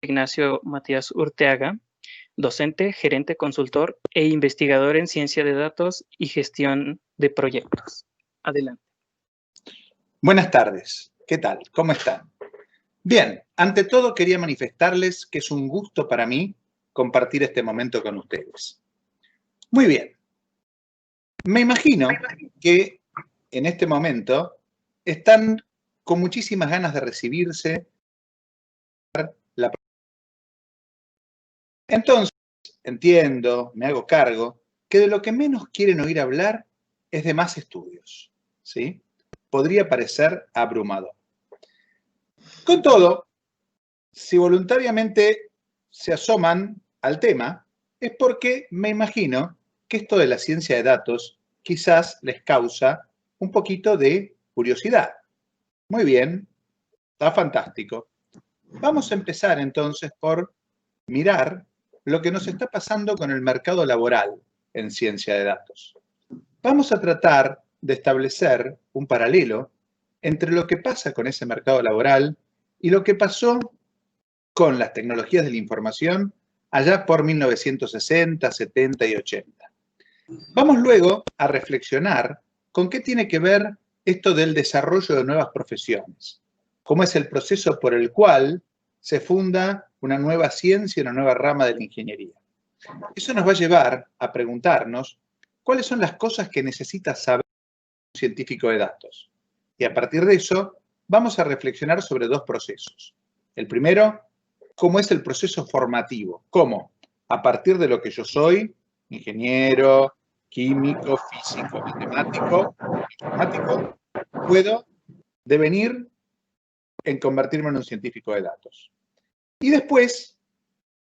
Ignacio Matías Urteaga, docente, gerente, consultor e investigador en ciencia de datos y gestión de proyectos. Adelante. Buenas tardes. ¿Qué tal? ¿Cómo están? Bien, ante todo quería manifestarles que es un gusto para mí compartir este momento con ustedes. Muy bien. Me imagino que en este momento están con muchísimas ganas de recibirse. Entonces, entiendo, me hago cargo, que de lo que menos quieren oír hablar es de más estudios, ¿sí? Podría parecer abrumador. Con todo, si voluntariamente se asoman al tema, es porque me imagino que esto de la ciencia de datos quizás les causa un poquito de curiosidad. Muy bien, está fantástico. Vamos a empezar entonces por mirar lo que nos está pasando con el mercado laboral en ciencia de datos. Vamos a tratar de establecer un paralelo entre lo que pasa con ese mercado laboral y lo que pasó con las tecnologías de la información allá por 1960, 70 y 80. Vamos luego a reflexionar con qué tiene que ver esto del desarrollo de nuevas profesiones, cómo es el proceso por el cual se funda una nueva ciencia, una nueva rama de la ingeniería. Eso nos va a llevar a preguntarnos cuáles son las cosas que necesita saber un científico de datos. Y a partir de eso, vamos a reflexionar sobre dos procesos. El primero, cómo es el proceso formativo. Cómo, a partir de lo que yo soy, ingeniero, químico, físico, matemático, informático, puedo devenir en convertirme en un científico de datos. Y después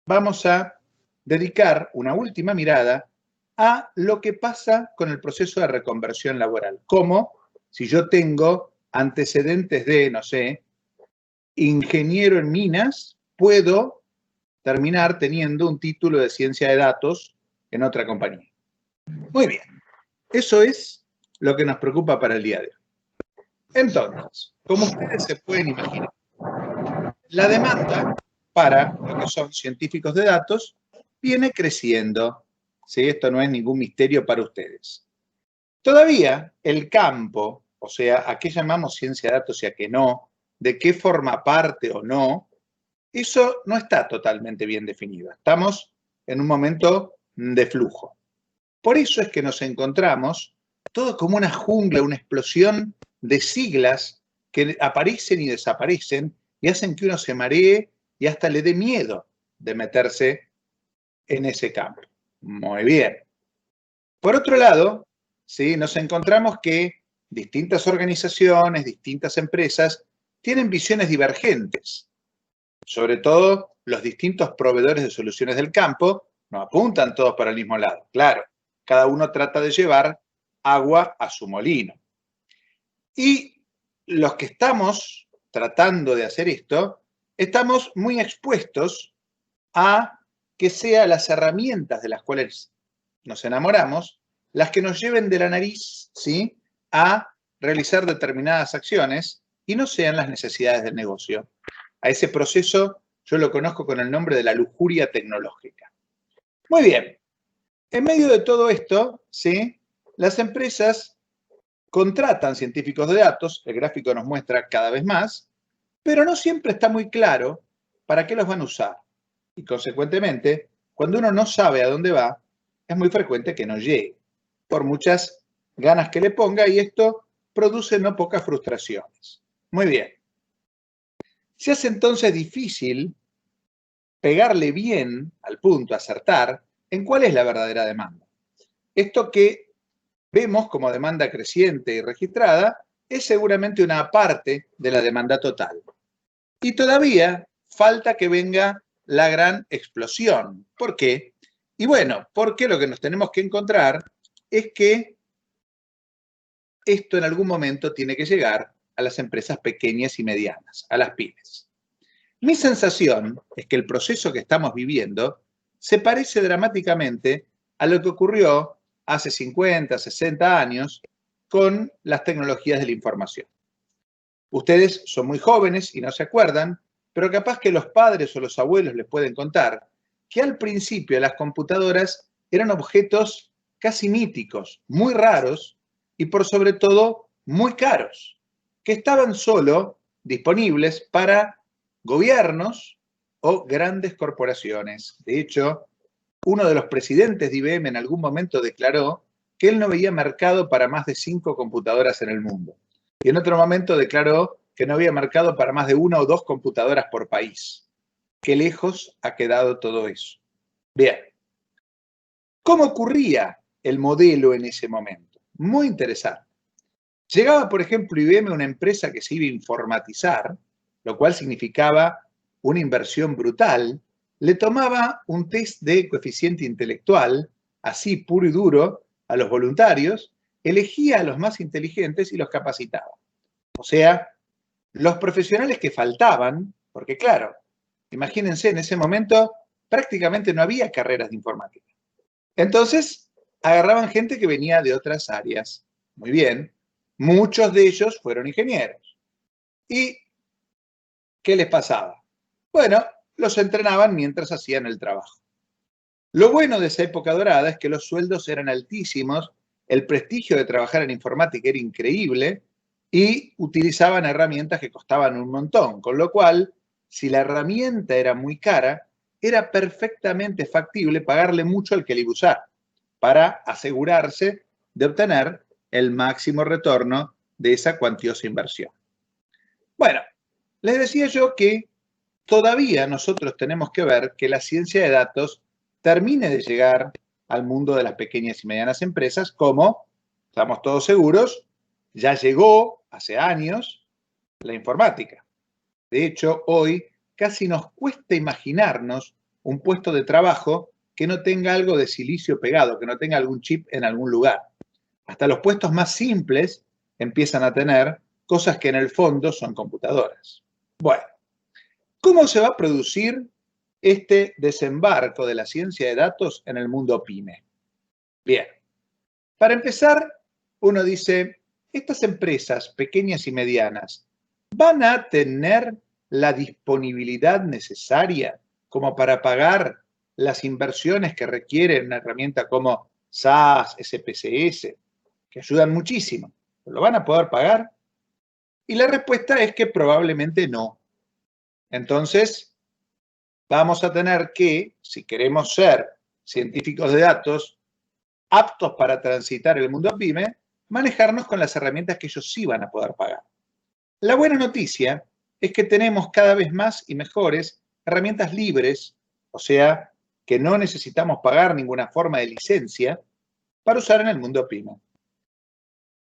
vamos a dedicar una última mirada a lo que pasa con el proceso de reconversión laboral. Cómo, si yo tengo antecedentes de, no sé, ingeniero en minas, puedo terminar teniendo un título de ciencia de datos en otra compañía. Muy bien, eso es lo que nos preocupa para el día de hoy. Entonces, como ustedes se pueden imaginar, la demanda para lo que son científicos de datos viene creciendo. ¿Sí? Esto no es ningún misterio para ustedes. Todavía el campo, o sea, a qué llamamos ciencia de datos y a qué no, de qué forma parte o no, eso no está totalmente bien definido. Estamos en un momento de flujo. Por eso es que nos encontramos todo como una jungla, una explosión de siglas que aparecen y desaparecen y hacen que uno se maree y hasta le dé miedo de meterse en ese campo. Muy bien. Por otro lado, ¿sí? Nos encontramos que distintas organizaciones, distintas empresas tienen visiones divergentes. Sobre todo, los distintos proveedores de soluciones del campo no apuntan todos para el mismo lado. Claro, cada uno trata de llevar agua a su molino. Y los que estamos tratando de hacer esto, estamos muy expuestos a que sean las herramientas de las cuales nos enamoramos las que nos lleven de la nariz, ¿sí?, a realizar determinadas acciones y no sean las necesidades del negocio. A ese proceso yo lo conozco con el nombre de la lujuria tecnológica. Muy bien. En medio de todo esto, ¿sí?, las empresas contratan científicos de datos, el gráfico nos muestra cada vez más, pero no siempre está muy claro para qué los van a usar. Y consecuentemente, cuando uno no sabe a dónde va, es muy frecuente que no llegue, por muchas ganas que le ponga, y esto produce no pocas frustraciones. Muy bien. Se hace entonces difícil pegarle bien al punto, acertar, en cuál es la verdadera demanda. Esto que vemos como demanda creciente y registrada es seguramente una parte de la demanda total. Y todavía falta que venga la gran explosión. ¿Por qué? Y bueno, porque lo que nos tenemos que encontrar es que esto en algún momento tiene que llegar a las empresas pequeñas y medianas, a las pymes. Mi sensación es que el proceso que estamos viviendo se parece dramáticamente a lo que ocurrió hace 50, 60 años con las tecnologías de la información. Ustedes son muy jóvenes y no se acuerdan, pero capaz que los padres o los abuelos les pueden contar que al principio las computadoras eran objetos casi míticos, muy raros y por sobre todo muy caros, que estaban solo disponibles para gobiernos o grandes corporaciones. De hecho, uno de los presidentes de IBM en algún momento declaró que él no veía mercado para más de 5 computadoras en el mundo. Y en otro momento declaró que no había mercado para más de 1 o 2 computadoras por país. Qué lejos ha quedado todo eso. Bien, ¿cómo ocurría el modelo en ese momento? Muy interesante. Llegaba, por ejemplo, IBM a una empresa que se iba a informatizar, lo cual significaba una inversión brutal, le tomaba un test de coeficiente intelectual, así puro y duro, a los voluntarios, elegía a los más inteligentes y los capacitaba. O sea, los profesionales que faltaban, porque claro, imagínense, en ese momento prácticamente no había carreras de informática. Entonces, agarraban gente que venía de otras áreas. Muy bien, muchos de ellos fueron ingenieros. ¿Y qué les pasaba? Bueno, los entrenaban mientras hacían el trabajo. Lo bueno de esa época dorada es que los sueldos eran altísimos, el prestigio de trabajar en informática era increíble y utilizaban herramientas que costaban un montón, con lo cual, si la herramienta era muy cara, era perfectamente factible pagarle mucho al que la iba a usar para asegurarse de obtener el máximo retorno de esa cuantiosa inversión. Bueno, les decía yo que todavía nosotros tenemos que ver que la ciencia de datos termine de llegar al mundo de las pequeñas y medianas empresas, como, estamos todos seguros, ya llegó hace años la informática. De hecho, hoy casi nos cuesta imaginarnos un puesto de trabajo que no tenga algo de silicio pegado, que no tenga algún chip en algún lugar. Hasta los puestos más simples empiezan a tener cosas que en el fondo son computadoras. Bueno, ¿cómo se va a producir este desembarco de la ciencia de datos en el mundo PYME? Bien, para empezar, uno dice, estas empresas pequeñas y medianas van a tener la disponibilidad necesaria como para pagar las inversiones que requiere una herramienta como SAS, SPSS, que ayudan muchísimo. ¿Lo van a poder pagar? Y la respuesta es que probablemente no. Entonces, vamos a tener que, si queremos ser científicos de datos aptos para transitar el mundo PYME, manejarnos con las herramientas que ellos sí van a poder pagar. La buena noticia es que tenemos cada vez más y mejores herramientas libres, o sea, que no necesitamos pagar ninguna forma de licencia para usar en el mundo PYME.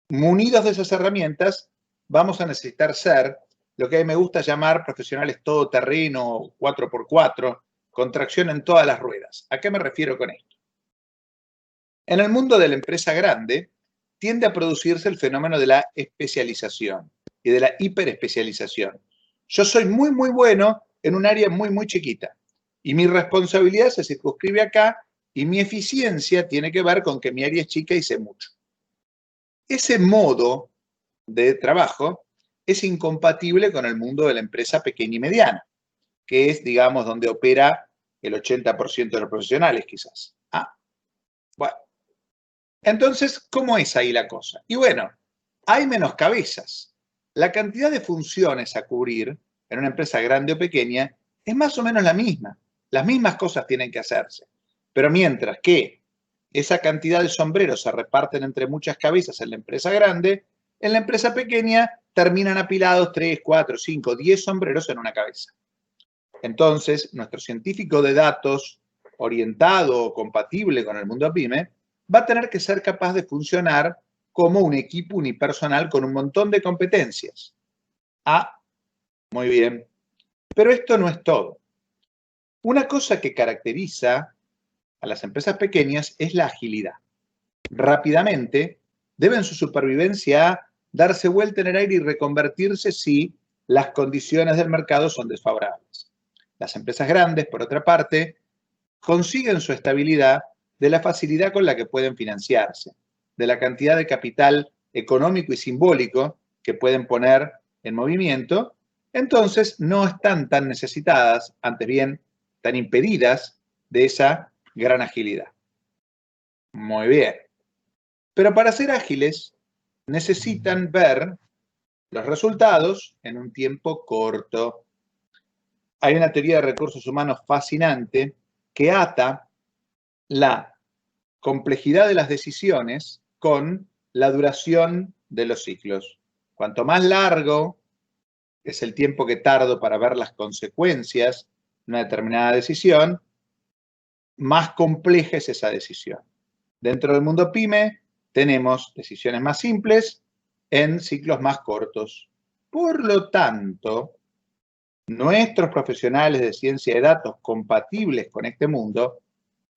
Munidos de esas herramientas, vamos a necesitar ser lo que a mí me gusta llamar profesionales todoterreno, 4x4, con tracción en todas las ruedas. ¿A qué me refiero con esto? En el mundo de la empresa grande, tiende a producirse el fenómeno de la especialización y de la hiperespecialización. Yo soy muy, muy bueno en un área muy, muy chiquita y mi responsabilidad se circunscribe acá y mi eficiencia tiene que ver con que mi área es chica y sé mucho. Ese modo de trabajo es incompatible con el mundo de la empresa pequeña y mediana, que es, digamos, donde opera el 80% de los profesionales, quizás. Bueno. Entonces, ¿cómo es ahí la cosa? Y bueno, hay menos cabezas. La cantidad de funciones a cubrir en una empresa grande o pequeña es más o menos la misma. Las mismas cosas tienen que hacerse. Pero mientras que esa cantidad de sombreros se reparten entre muchas cabezas en la empresa grande, en la empresa pequeña terminan apilados 3, 4, 5, 10 sombreros en una cabeza. Entonces, nuestro científico de datos orientado o compatible con el mundo PYME va a tener que ser capaz de funcionar como un equipo unipersonal con un montón de competencias. Muy bien. Pero esto no es todo. Una cosa que caracteriza a las empresas pequeñas es la agilidad. Rápidamente deben su supervivencia a darse vuelta en el aire y reconvertirse si las condiciones del mercado son desfavorables. Las empresas grandes, por otra parte, consiguen su estabilidad de la facilidad con la que pueden financiarse, de la cantidad de capital económico y simbólico que pueden poner en movimiento entonces no están tan necesitadas, antes bien, tan impedidas de esa gran agilidad. Muy bien. Pero para ser ágiles, necesitan ver los resultados en un tiempo corto. Hay una teoría de recursos humanos fascinante que ata la complejidad de las decisiones con la duración de los ciclos. Cuanto más largo es el tiempo que tardo para ver las consecuencias de una determinada decisión, más compleja es esa decisión. Dentro del mundo PYME tenemos decisiones más simples en ciclos más cortos. Por lo tanto, nuestros profesionales de ciencia de datos compatibles con este mundo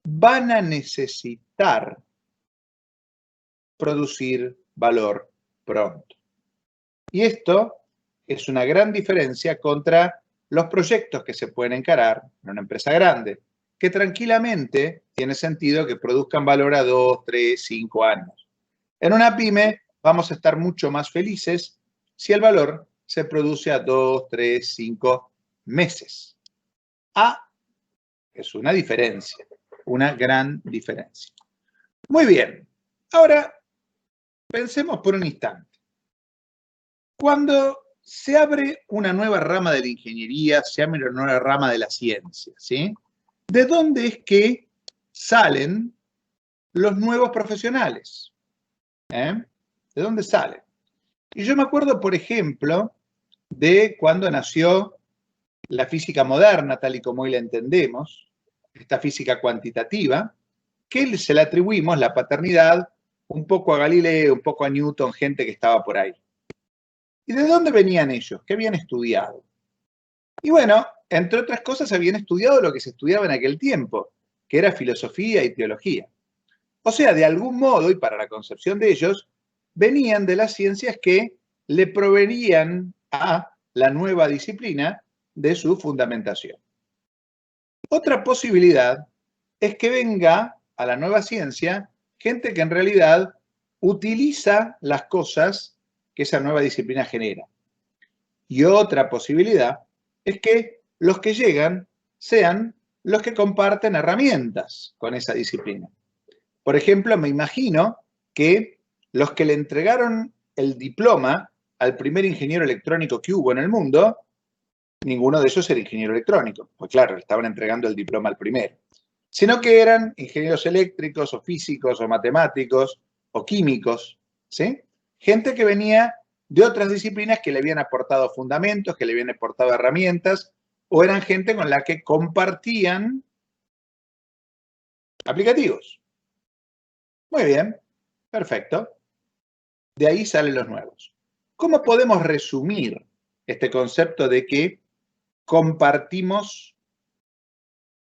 van a necesitar producir valor pronto. Y esto es una gran diferencia contra los proyectos que se pueden encarar en una empresa grande, que tranquilamente tiene sentido que produzcan valor a 2, 3, 5 años. En una pyme vamos a estar mucho más felices si el valor se produce a 2, 3, 5 meses. Es una diferencia, una gran diferencia. Muy bien, ahora pensemos por un instante. Cuando se abre una nueva rama de la ingeniería, se abre una nueva rama de la ciencia, ¿sí? ¿De dónde es que salen los nuevos profesionales? ¿De dónde salen? Y yo me acuerdo, por ejemplo, de cuando nació la física moderna, tal y como hoy la entendemos, esta física cuantitativa, que se le atribuimos la paternidad un poco a Galileo, un poco a Newton, gente que estaba por ahí. ¿Y de dónde venían ellos? ¿Qué habían estudiado? Y bueno, entre otras cosas, habían estudiado lo que se estudiaba en aquel tiempo, que era filosofía y teología. O sea, de algún modo, y para la concepción de ellos, venían de las ciencias que le provenían a la nueva disciplina de su fundamentación. Otra posibilidad es que venga a la nueva ciencia gente que en realidad utiliza las cosas que esa nueva disciplina genera. Y otra posibilidad es que los que llegan sean los que comparten herramientas con esa disciplina. Por ejemplo, me imagino que los que le entregaron el diploma al primer ingeniero electrónico que hubo en el mundo, ninguno de ellos era ingeniero electrónico. Pues claro, le estaban entregando el diploma al primero. Sino que eran ingenieros eléctricos o físicos o matemáticos o químicos, ¿sí? Gente que venía de otras disciplinas que le habían aportado fundamentos, que le habían aportado herramientas, o eran gente con la que compartían aplicativos. Muy bien, perfecto. De ahí salen los nuevos. ¿Cómo podemos resumir este concepto de que compartimos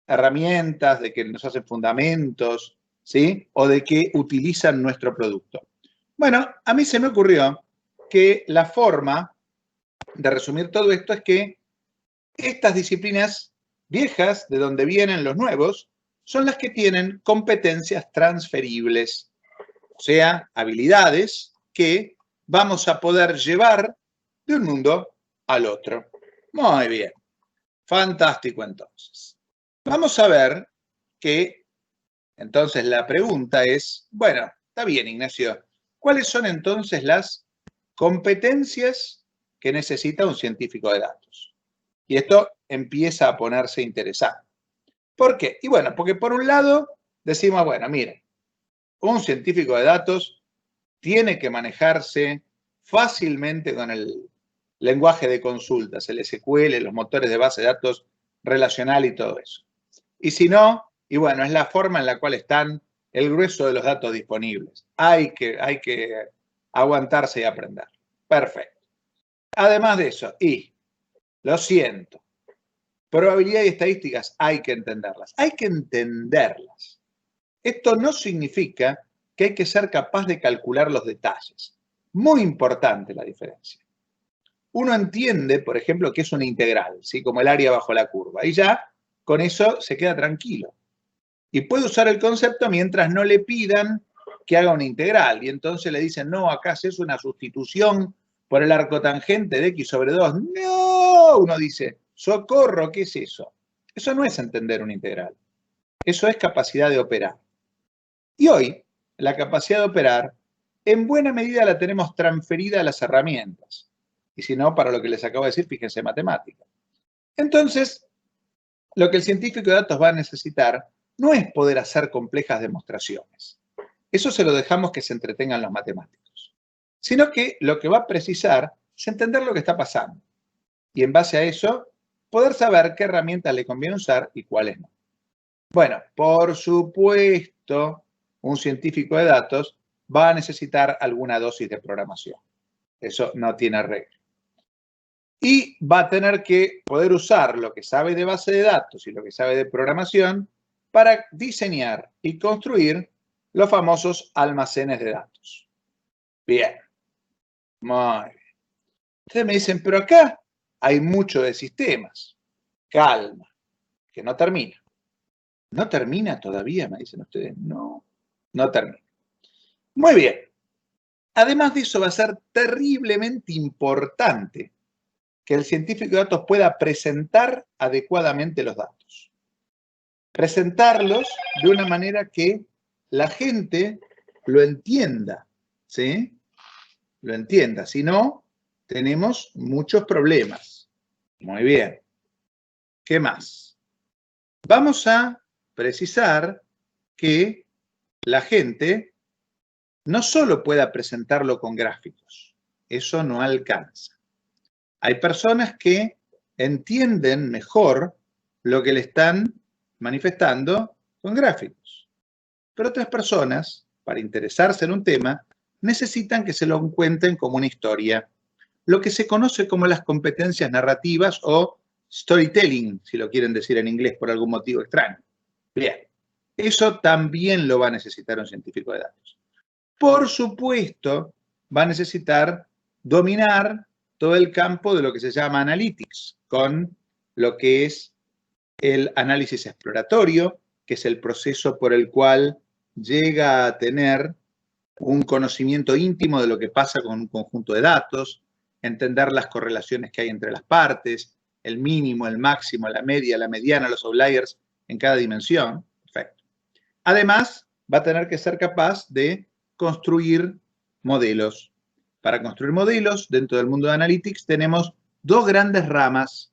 herramientas, de que nos hacen fundamentos, ¿sí? O de que utilizan nuestro producto? Bueno, a mí se me ocurrió que la forma de resumir todo esto es que estas disciplinas viejas, de donde vienen los nuevos, son las que tienen competencias transferibles, o sea, habilidades que vamos a poder llevar de un mundo al otro. Muy bien, fantástico entonces. Vamos a ver que entonces la pregunta es, bueno, está bien, Ignacio, ¿cuáles son entonces las competencias que necesita un científico de datos? Y esto empieza a ponerse interesante. ¿Por qué? Y bueno, porque por un lado decimos, bueno, miren, un científico de datos tiene que manejarse fácilmente con el lenguaje de consultas, el SQL, los motores de base de datos relacional y todo eso. Y si no, y bueno, es la forma en la cual están el grueso de los datos disponibles. Hay que aguantarse y aprender. Perfecto. Además de eso, y lo siento, probabilidad y estadísticas hay que entenderlas. Hay que entenderlas. Esto no significa que hay que ser capaz de calcular los detalles. Muy importante la diferencia. Uno entiende, por ejemplo, que es una integral, ¿sí? Como el área bajo la curva. Y ya con eso se queda tranquilo. Y puede usar el concepto mientras no le pidan que haga una integral. Y entonces le dicen, no, acá haces una sustitución por el arcotangente de x sobre 2. ¡No! ¡oh! Uno dice, ¡socorro! ¿Qué es eso? Eso no es entender una integral. Eso es capacidad de operar. Y hoy, la capacidad de operar, en buena medida la tenemos transferida a las herramientas. Y si no, para lo que les acabo de decir, fíjense en matemática. Entonces, lo que el científico de datos va a necesitar no es poder hacer complejas demostraciones. Eso se lo dejamos que se entretengan los matemáticos. Sino que lo que va a precisar es entender lo que está pasando. Y en base a eso, poder saber qué herramientas le conviene usar y cuáles no. Bueno, por supuesto, un científico de datos va a necesitar alguna dosis de programación. Eso no tiene arreglo. Y va a tener que poder usar lo que sabe de base de datos y lo que sabe de programación para diseñar y construir los famosos almacenes de datos. Bien, muy bien. Ustedes me dicen, pero acá hay mucho de sistemas. Calma, que no termina. ¿No termina todavía? Me dicen ustedes. No, no termina. Muy bien. Además de eso, va a ser terriblemente importante que el científico de datos pueda presentar adecuadamente los datos. Presentarlos de una manera que la gente lo entienda, ¿sí? Lo entienda. Si no, tenemos muchos problemas. Muy bien. ¿Qué más? Vamos a precisar que la gente no solo pueda presentarlo con gráficos. Eso no alcanza. Hay personas que entienden mejor lo que le están manifestando con gráficos. Pero otras personas, para interesarse en un tema, necesitan que se lo cuenten como una historia. Lo que se conoce como las competencias narrativas o storytelling, si lo quieren decir en inglés por algún motivo extraño. Bien, eso también lo va a necesitar un científico de datos. Por supuesto, va a necesitar dominar todo el campo de lo que se llama analytics, con lo que es el análisis exploratorio, que es el proceso por el cual llega a tener un conocimiento íntimo de lo que pasa con un conjunto de datos, entender las correlaciones que hay entre las partes, el mínimo, el máximo, la media, la mediana, los outliers en cada dimensión. Perfecto. Además, va a tener que ser capaz de construir modelos. Para construir modelos, dentro del mundo de Analytics, tenemos dos grandes ramas.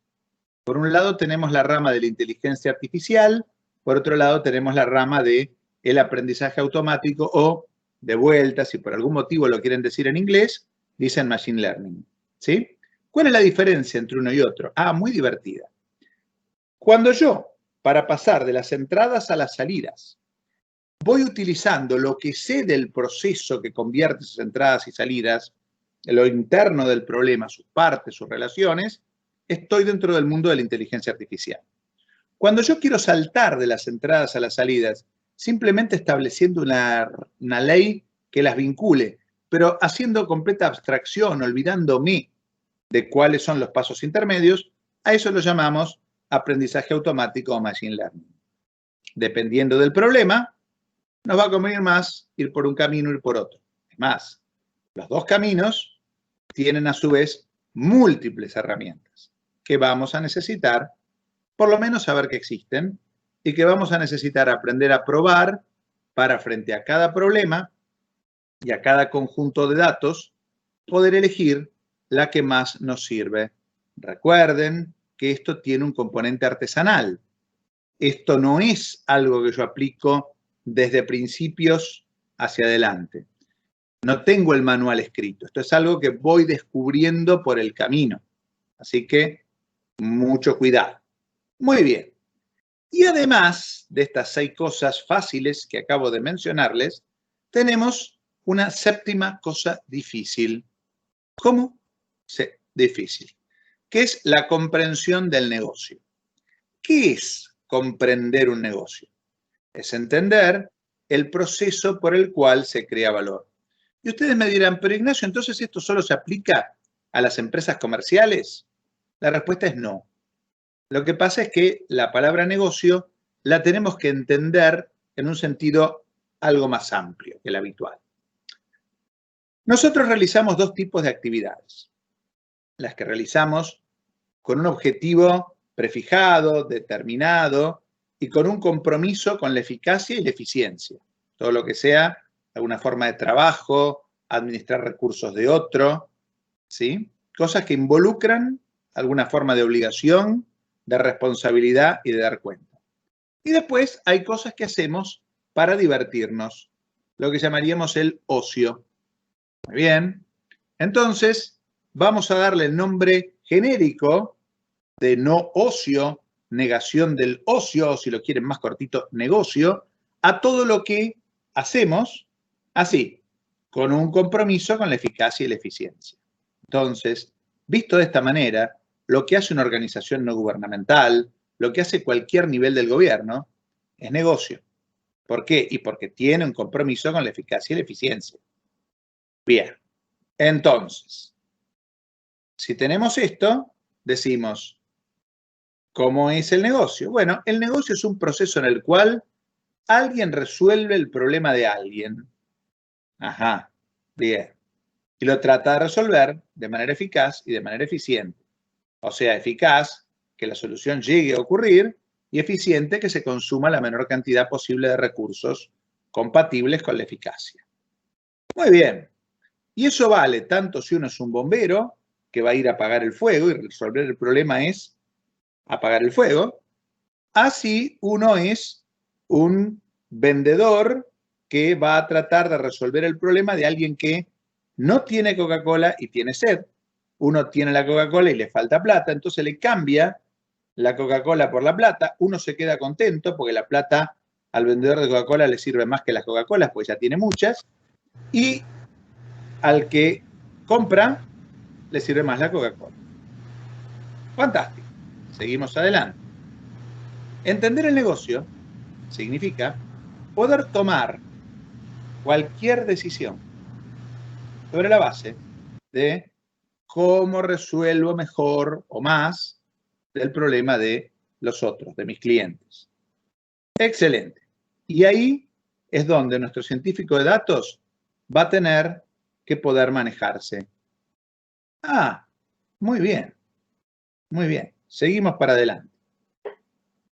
Por un lado tenemos la rama de la inteligencia artificial, por otro lado tenemos la rama del aprendizaje automático o, de vuelta, si por algún motivo lo quieren decir en inglés, dicen machine learning. ¿Sí? ¿Cuál es la diferencia entre uno y otro? Ah, muy divertida. Cuando yo, para pasar de las entradas a las salidas, voy utilizando lo que sé del proceso que convierte esas entradas y salidas, lo interno del problema, sus partes, sus relaciones, estoy dentro del mundo de la inteligencia artificial. Cuando yo quiero saltar de las entradas a las salidas, simplemente estableciendo una ley que las vincule, pero haciendo completa abstracción, olvidándome de cuáles son los pasos intermedios, a eso lo llamamos aprendizaje automático o machine learning. Dependiendo del problema, nos va a convenir más ir por un camino o ir por otro. Es más, los dos caminos tienen a su vez múltiples herramientas que vamos a necesitar, por lo menos saber que existen, y que vamos a necesitar aprender a probar para, frente a cada problema y a cada conjunto de datos, poder elegir la que más nos sirve. Recuerden que esto tiene un componente artesanal. Esto no es algo que yo aplico desde principios hacia adelante. No tengo el manual escrito. Esto es algo que voy descubriendo por el camino. Así que mucho cuidado. Muy bien. Y además de estas 6 cosas fáciles que acabo de mencionarles, tenemos una séptima cosa difícil. ¿Cómo? Sí, difícil. Que es la comprensión del negocio. ¿Qué es comprender un negocio? Es entender el proceso por el cual se crea valor. Y ustedes me dirán, pero Ignacio, ¿entonces esto solo se aplica a las empresas comerciales? La respuesta es no. Lo que pasa es que la palabra negocio la tenemos que entender en un sentido algo más amplio que el habitual. Nosotros realizamos 2 tipos de actividades. Las que realizamos con un objetivo prefijado, determinado y con un compromiso con la eficacia y la eficiencia. Todo lo que sea alguna forma de trabajo, administrar recursos de otro, ¿sí? Cosas que involucran alguna forma de obligación, de responsabilidad y de dar cuenta. Y después hay cosas que hacemos para divertirnos, lo que llamaríamos el ocio. Muy bien. Entonces, vamos a darle el nombre genérico de no ocio, negación del ocio, o si lo quieren más cortito, negocio, a todo lo que hacemos así, con un compromiso con la eficacia y la eficiencia. Entonces, visto de esta manera, lo que hace una organización no gubernamental, lo que hace cualquier nivel del gobierno, es negocio. ¿Por qué? Y porque tiene un compromiso con la eficacia y la eficiencia. Bien, entonces, si tenemos esto, decimos, ¿cómo es el negocio? Bueno, el negocio es un proceso en el cual alguien resuelve el problema de alguien. Ajá, bien. Y lo trata de resolver de manera eficaz y de manera eficiente. O sea, eficaz, que la solución llegue a ocurrir, y eficiente, que se consuma la menor cantidad posible de recursos compatibles con la eficacia. Muy bien. Y eso vale tanto si uno es un bombero, que va a ir a apagar el fuego y resolver el problema es apagar el fuego, así uno es un vendedor que va a tratar de resolver el problema de alguien que no tiene Coca-Cola y tiene sed. Uno tiene la Coca-Cola y le falta plata, entonces le cambia la Coca-Cola por la plata. Uno se queda contento porque la plata al vendedor de Coca-Cola le sirve más que las Coca-Colas, pues ya tiene muchas. Y al que compra le sirve más la Coca-Cola. Fantástico. Seguimos adelante. Entender el negocio significa poder tomar cualquier decisión sobre la base de cómo resuelvo mejor o más del problema de los otros, de mis clientes. Excelente. Y ahí es donde nuestro científico de datos va a tener que poder manejarse. Ah, muy bien, muy bien. Seguimos para adelante.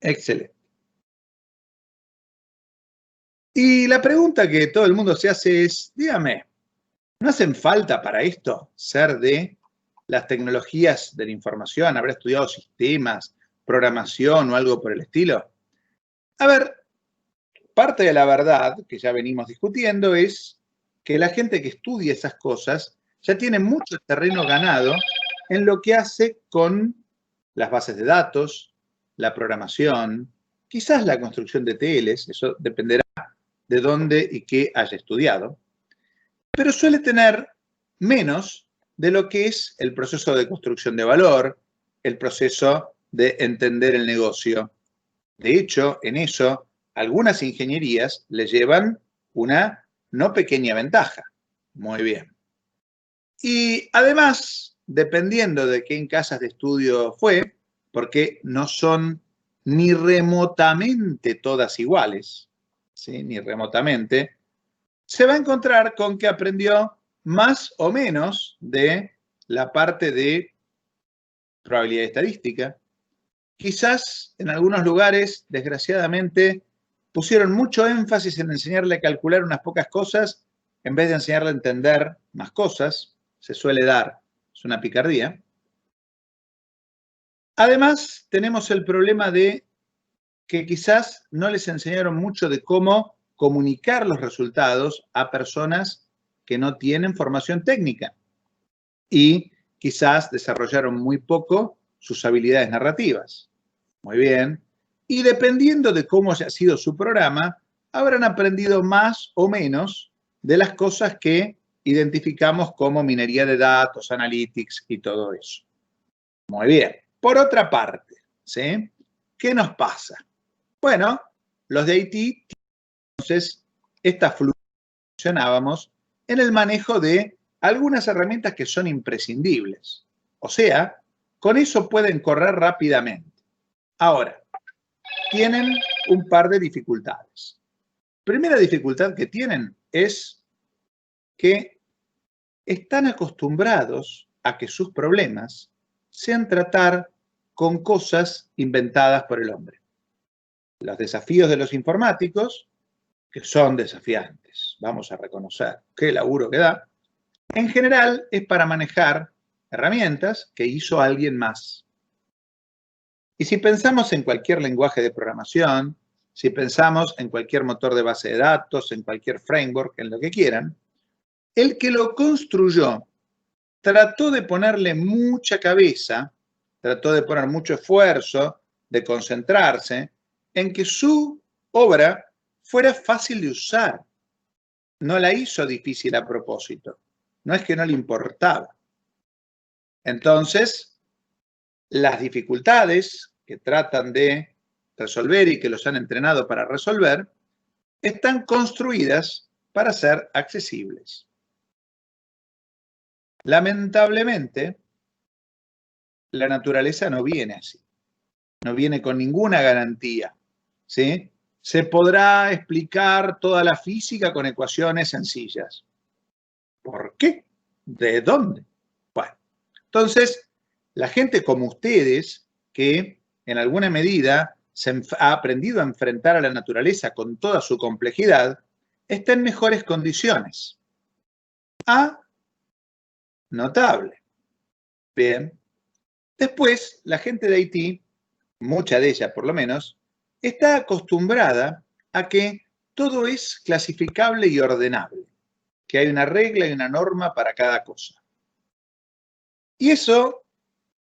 Excelente. Y la pregunta que todo el mundo se hace es, dígame, ¿no hacen falta para esto ser de las tecnologías de la información? ¿Habrá estudiado sistemas, programación o algo por el estilo? A ver, parte de la verdad que ya venimos discutiendo es que la gente que estudia esas cosas ya tiene mucho terreno ganado en lo que hace con las bases de datos, la programación, quizás la construcción de teles, eso dependerá de dónde y qué haya estudiado, pero suele tener menos de lo que es el proceso de construcción de valor, el proceso de entender el negocio. De hecho, en eso, algunas ingenierías le llevan una no pequeña ventaja. Muy bien. Y además, dependiendo de qué en casas de estudio fue, porque no son ni remotamente todas iguales, ¿sí? Ni remotamente, se va a encontrar con que aprendió más o menos de la parte de probabilidad estadística. Quizás en algunos lugares, desgraciadamente, pusieron mucho énfasis en enseñarle a calcular unas pocas cosas en vez de enseñarle a entender más cosas. Se suele dar, es una picardía. Además, tenemos el problema de que quizás no les enseñaron mucho de cómo comunicar los resultados a personas que no tienen formación técnica y quizás desarrollaron muy poco sus habilidades narrativas. Muy bien. Y dependiendo de cómo haya sido su programa, habrán aprendido más o menos de las cosas que identificamos como minería de datos, analytics y todo eso. Muy bien. Por otra parte, ¿sí? ¿Qué nos pasa? Bueno, los de IT, entonces, esta funcionábamos en el manejo de algunas herramientas que son imprescindibles. O sea, con eso pueden correr rápidamente. Ahora, tienen un par de dificultades. Primera dificultad que tienen es que están acostumbrados a que sus problemas sean tratar con cosas inventadas por el hombre. Los desafíos de los informáticos, que son desafiantes, vamos a reconocer qué laburo que da, en general es para manejar herramientas que hizo alguien más. Y si pensamos en cualquier lenguaje de programación, si pensamos en cualquier motor de base de datos, en cualquier framework, en lo que quieran, el que lo construyó trató de ponerle mucha cabeza, trató de poner mucho esfuerzo, de concentrarse en que su obra fuera fácil de usar. No la hizo difícil a propósito. No es que no le importaba. Entonces, las dificultades que tratan de resolver y que los han entrenado para resolver, están construidas para ser accesibles. Lamentablemente, la naturaleza no viene así. No viene con ninguna garantía, ¿sí? Se podrá explicar toda la física con ecuaciones sencillas. ¿Por qué? ¿De dónde? Bueno, entonces, la gente como ustedes, que en alguna medida ha aprendido a enfrentar a la naturaleza con toda su complejidad, está en mejores condiciones. Notable. Bien. Después, la gente de Haití, mucha de ella por lo menos, está acostumbrada a que todo es clasificable y ordenable, que hay una regla y una norma para cada cosa. Y eso,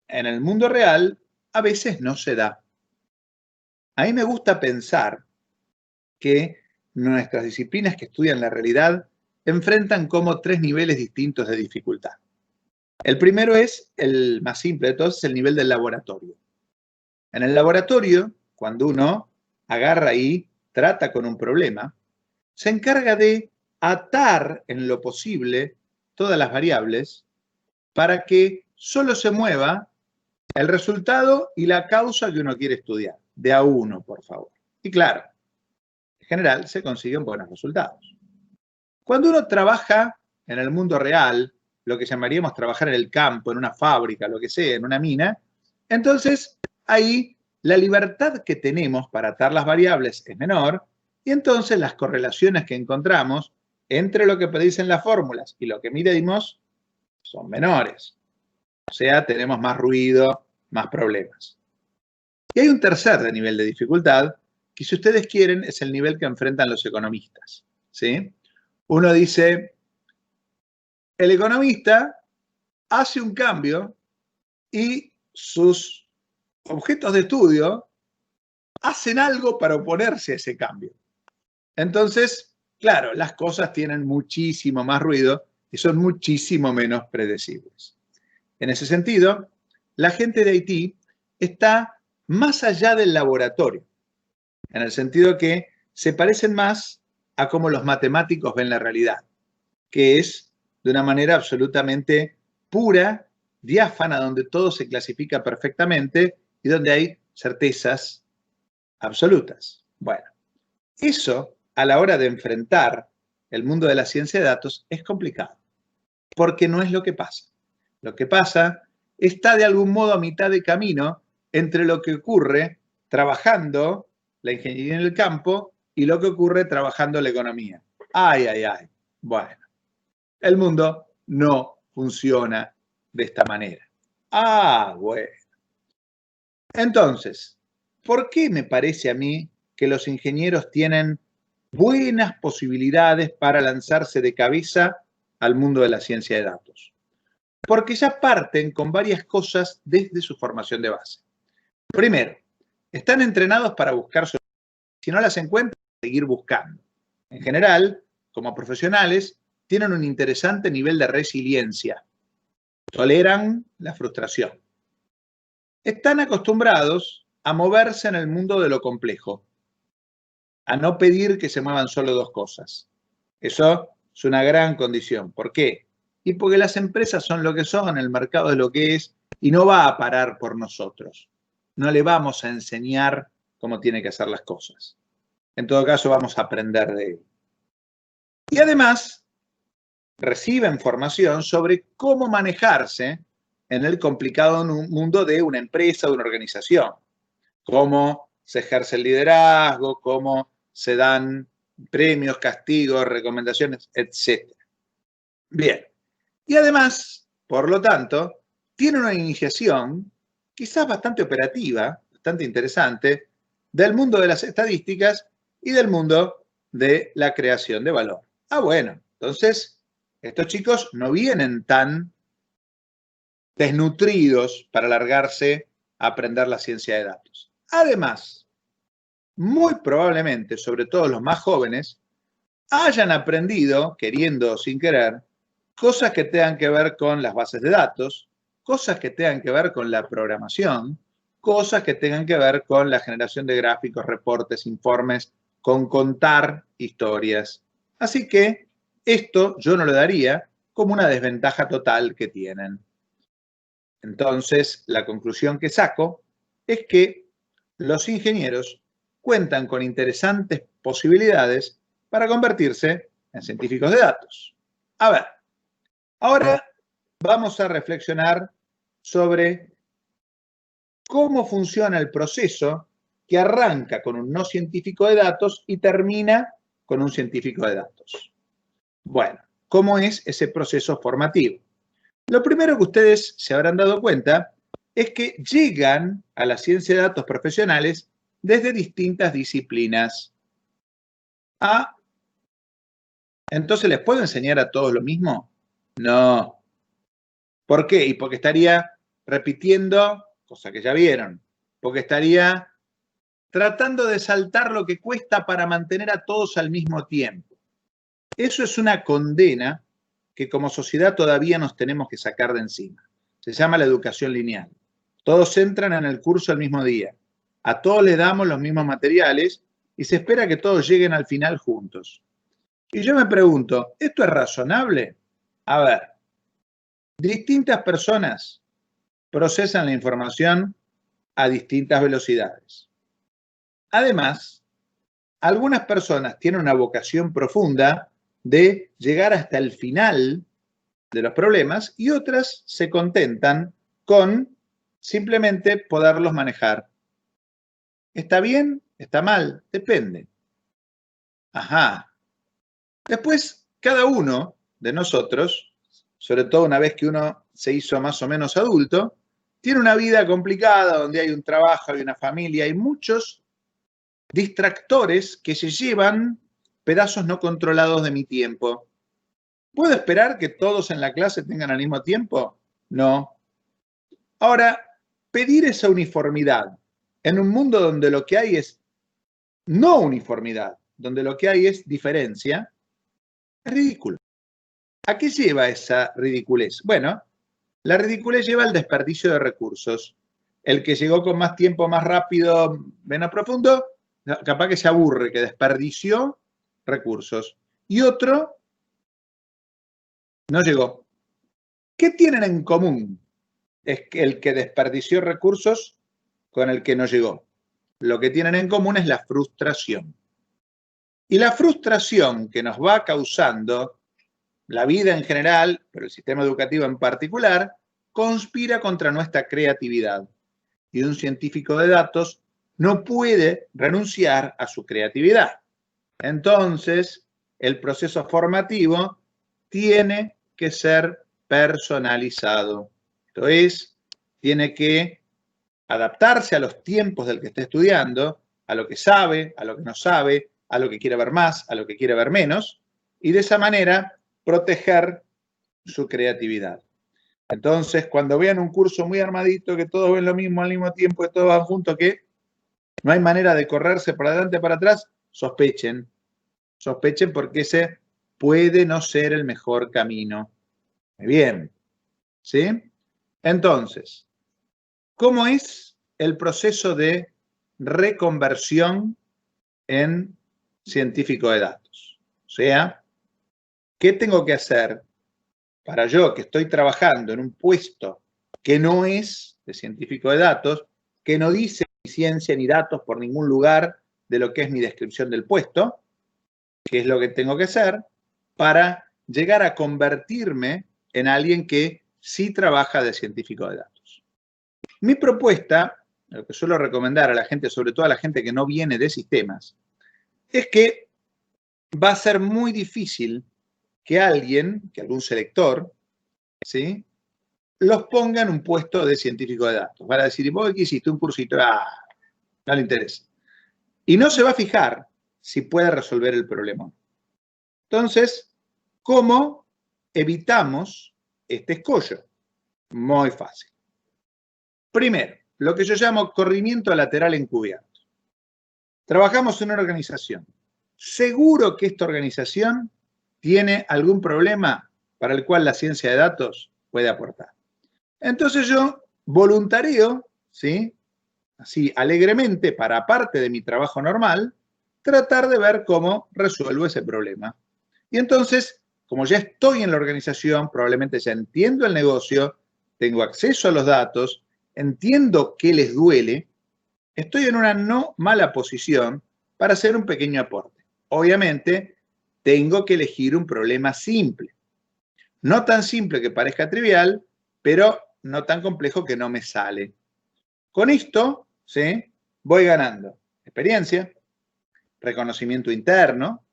en el mundo real, a veces no se da. A mí me gusta pensar que nuestras disciplinas que estudian la realidad enfrentan como 3 niveles distintos de dificultad. El primero es el más simple de todos, es el nivel del laboratorio. En el laboratorio, cuando uno agarra y trata con un problema, se encarga de atar en lo posible todas las variables para que solo se mueva el resultado y la causa que uno quiere estudiar. De a uno, por favor. Y claro, en general se consiguen buenos resultados. Cuando uno trabaja en el mundo real, lo que llamaríamos trabajar en el campo, en una fábrica, lo que sea, en una mina, entonces ahí la libertad que tenemos para atar las variables es menor y entonces las correlaciones que encontramos entre lo que predicen las fórmulas y lo que midimos son menores. O sea, tenemos más ruido, más problemas. Y hay un tercer nivel de dificultad que, si ustedes quieren, es el nivel que enfrentan los economistas, ¿sí? Uno dice, el economista hace un cambio y sus objetos de estudio hacen algo para oponerse a ese cambio. Entonces, claro, las cosas tienen muchísimo más ruido y son muchísimo menos predecibles. En ese sentido, la gente de Haití está más allá del laboratorio, en el sentido que se parecen más a cómo los matemáticos ven la realidad, que es de una manera absolutamente pura, diáfana, donde todo se clasifica perfectamente y donde hay certezas absolutas. Bueno, eso a la hora de enfrentar el mundo de la ciencia de datos es complicado, porque no es lo que pasa. Lo que pasa está de algún modo a mitad de camino entre lo que ocurre trabajando la ingeniería en el campo y lo que ocurre trabajando la economía. Ay, ay, ay. Bueno, el mundo no funciona de esta manera. Bueno. Entonces, ¿por qué me parece a mí que los ingenieros tienen buenas posibilidades para lanzarse de cabeza al mundo de la ciencia de datos? Porque ya parten con varias cosas desde su formación de base. Primero, están entrenados para buscar soluciones. Si no las encuentran, seguir buscando. En general, como profesionales, tienen un interesante nivel de resiliencia. Toleran la frustración. Están acostumbrados a moverse en el mundo de lo complejo, a no pedir que se muevan solo dos cosas. Eso es una gran condición. ¿Por qué? Y porque las empresas son lo que son, el mercado es lo que es, y no va a parar por nosotros. No le vamos a enseñar cómo tiene que hacer las cosas. En todo caso, vamos a aprender de él. Y además, reciben formación sobre cómo manejarse en el complicado mundo de una empresa o una organización. Cómo se ejerce el liderazgo, cómo se dan premios, castigos, recomendaciones, etc. Bien. Y además, por lo tanto, tiene una iniciación quizás bastante operativa, bastante interesante, del mundo de las estadísticas y del mundo de la creación de valor. Ah, bueno, entonces estos chicos no vienen tan desnutridos para largarse a aprender la ciencia de datos. Además, muy probablemente, sobre todo los más jóvenes, hayan aprendido, queriendo o sin querer, cosas que tengan que ver con las bases de datos, cosas que tengan que ver con la programación, cosas que tengan que ver con la generación de gráficos, reportes, informes, con contar historias. Así que esto yo no lo daría como una desventaja total que tienen. Entonces, la conclusión que saco es que los ingenieros cuentan con interesantes posibilidades para convertirse en científicos de datos. A ver, ahora vamos a reflexionar sobre cómo funciona el proceso que arranca con un no científico de datos y termina con un científico de datos. Bueno, ¿cómo es ese proceso formativo? Lo primero que ustedes se habrán dado cuenta es que llegan a la ciencia de datos profesionales desde distintas disciplinas. Ah, ¿entonces les puedo enseñar a todos lo mismo? No. ¿Por qué? Y porque estaría repitiendo cosas que ya vieron. Porque estaría tratando de saltar lo que cuesta para mantener a todos al mismo tiempo. Eso es una condena que como sociedad todavía nos tenemos que sacar de encima. Se llama la educación lineal. Todos entran en el curso el mismo día. A todos les damos los mismos materiales y se espera que todos lleguen al final juntos. Y yo me pregunto, ¿esto es razonable? A ver, distintas personas procesan la información a distintas velocidades. Además, algunas personas tienen una vocación profunda de llegar hasta el final de los problemas y otras se contentan con simplemente poderlos manejar. ¿Está bien? ¿Está mal? Depende. Ajá. Después, cada uno de nosotros, sobre todo una vez que uno se hizo más o menos adulto, tiene una vida complicada donde hay un trabajo, hay una familia, hay muchos distractores que se llevan pedazos no controlados de mi tiempo. ¿Puedo esperar que todos en la clase tengan al mismo tiempo? No. Ahora, pedir esa uniformidad en un mundo donde lo que hay es no uniformidad, donde lo que hay es diferencia, es ridículo. ¿A qué lleva esa ridiculez? Bueno, la ridiculez lleva al desperdicio de recursos. El que llegó con más tiempo, más rápido, menos profundo, capaz que se aburre, que desperdició recursos. Y otro no llegó. ¿Qué tienen en común? Es que el que desperdició recursos con el que no llegó. Lo que tienen en común es la frustración. Y la frustración que nos va causando la vida en general, pero el sistema educativo en particular, conspira contra nuestra creatividad. Y un científico de datos no puede renunciar a su creatividad. Entonces, el proceso formativo tiene que ser personalizado. Esto es, tiene que adaptarse a los tiempos del que esté estudiando, a lo que sabe, a lo que no sabe, a lo que quiere ver más, a lo que quiere ver menos, y de esa manera proteger su creatividad. Entonces, cuando vean un curso muy armadito, que todos ven lo mismo al mismo tiempo, que todos van juntos, que no hay manera de correrse para adelante, para atrás, sospechen. Sospechen porque ese puede no ser el mejor camino. Bien, ¿sí? Entonces, ¿cómo es el proceso de reconversión en científico de datos? O sea, ¿qué tengo que hacer para yo que estoy trabajando en un puesto que no es de científico de datos, que no dice ni ciencia ni datos por ningún lugar de lo que es mi descripción del puesto? ¿Qué es lo que tengo que hacer para llegar a convertirme en alguien que sí trabaja de científico de datos. Mi propuesta, lo que suelo recomendar a la gente, sobre todo a la gente que no viene de sistemas, es que va a ser muy difícil que algún selector, ¿sí?, los ponga en un puesto de científico de datos. Van a decir, ¿y vos qué hiciste? Un cursito. No le interesa. Y no se va a fijar si puede resolver el problema. Entonces, ¿cómo evitamos este escollo? Muy fácil. Primero, lo que yo llamo corrimiento lateral encubierto. Trabajamos en una organización. Seguro que esta organización tiene algún problema para el cual la ciencia de datos puede aportar. Entonces yo voluntario, ¿sí?, así alegremente, para aparte de mi trabajo normal, tratar de ver cómo resuelvo ese problema. Y entonces, como ya estoy en la organización, probablemente ya entiendo el negocio, tengo acceso a los datos, entiendo qué les duele, estoy en una no mala posición para hacer un pequeño aporte. Obviamente, tengo que elegir un problema simple. No tan simple que parezca trivial, pero no tan complejo que no me sale. Con esto, ¿sí?, voy ganando experiencia, reconocimiento interno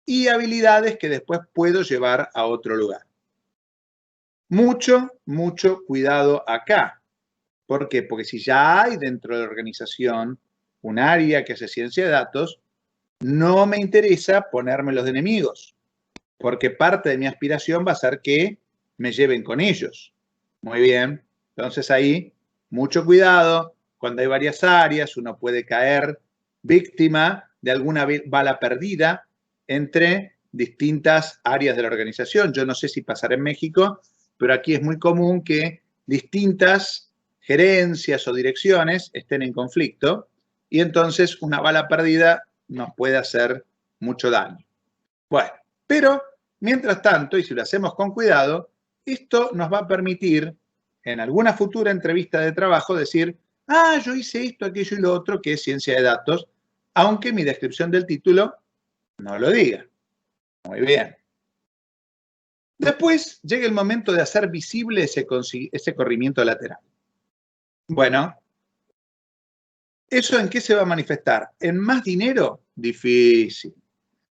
y habilidades que después puedo llevar a otro lugar. Mucho, mucho cuidado acá. ¿Por qué? Porque si ya hay dentro de la organización un área que hace ciencia de datos, no me interesa ponérmelos de enemigos, porque parte de mi aspiración va a ser que me lleven con ellos. Muy bien. Entonces ahí, mucho cuidado. Cuando hay varias áreas, uno puede caer víctima de alguna bala perdida entre distintas áreas de la organización. Yo no sé si pasará en México, pero aquí es muy común que distintas gerencias o direcciones estén en conflicto y entonces una bala perdida nos puede hacer mucho daño. Bueno, pero mientras tanto, y si lo hacemos con cuidado, esto nos va a permitir en alguna futura entrevista de trabajo decir, yo hice esto, aquello y lo otro, que es ciencia de datos, aunque mi descripción del título no lo diga. Muy bien. Después llega el momento de hacer visible ese corrimiento lateral. Bueno, ¿eso en qué se va a manifestar? ¿En más dinero? Difícil.